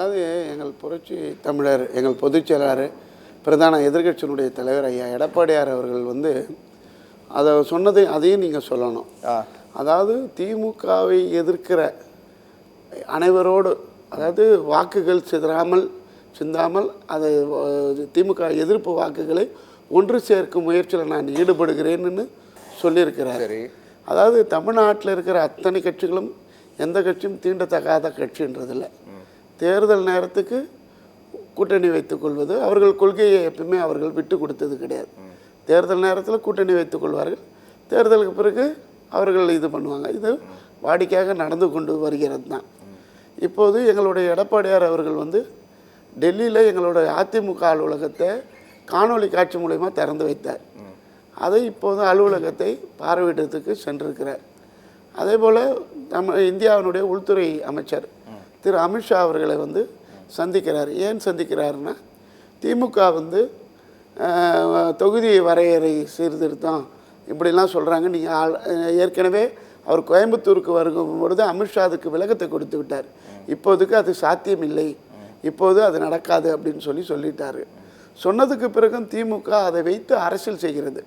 அதாவது எங்கள் புரட்சி தமிழர், எங்கள் பொதுச் செயலாளர், பிரதான எதிர்க்கட்சியினுடைய தலைவர் ஐயா எடப்பாடியார் அவர்கள் வந்து அதை சொன்னதை அதையும் நீங்கள் சொல்லணும். அதாவது திமுகவை எதிர்க்கிற அனைவரோடு, அதாவது வாக்குகள் சிந்தாமல் அதை திமுக எதிர்ப்பு வாக்குகளை ஒன்று சேர்க்கும் முயற்சியில் நான் ஈடுபடுகிறேன்னு சொல்லியிருக்கிறார். அதாவது தமிழ்நாட்டில் இருக்கிற அத்தனை கட்சிகளும் எந்த கட்சியும் தீண்டத்தகாத கட்சின்றதில்லை. தேர்தல் நேரத்துக்கு கூட்டணி வைத்துக்கொள்வது அவர்கள் கொள்கையை எப்பவுமே அவர்கள் விட்டு கொடுத்தது கிடையாது. தேர்தல் நேரத்தில் கூட்டணி வைத்துக்கொள்வார்கள், தேர்தலுக்கு பிறகு அவர்கள் இது பண்ணுவாங்க. இது வாடிக்கையாக நடந்து கொண்டு வருகிறது தான். இப்போது எங்களுடைய எடப்பாடியார் அவர்கள் வந்து டெல்லியில் எங்களுடைய அதிமுக அலுவலகத்தை காணொலி காட்சி மூலமா திறந்து வைத்தார். அதை இப்போது அலுவலகத்தை பார்வையிடத்துக்கு சென்றிருக்கிறார். அதே போல் இந்தியாவினுடைய உள்துறை அமைச்சர் திரு அமித்ஷா அவர்களை வந்து சந்திக்கிறார். ஏன் சந்திக்கிறாருன்னா, திமுக வந்து தொகுதி வரையறை சீர்திருத்தம் இப்படிலாம் சொல்கிறாங்க. நீங்கள் ஏற்கனவே அவர் கோயம்புத்தூருக்கு வரும்பொழுது அமித்ஷா அதுக்கு விளக்கத்தை கொடுத்து விட்டார். இப்போதுக்கு அது சாத்தியம் இல்லை, இப்போது அது நடக்காது அப்படின்னு சொல்லிட்டார். சொன்னதுக்கு பிறகும் திமுக அதை வைத்து அரசியல் செய்கிறது.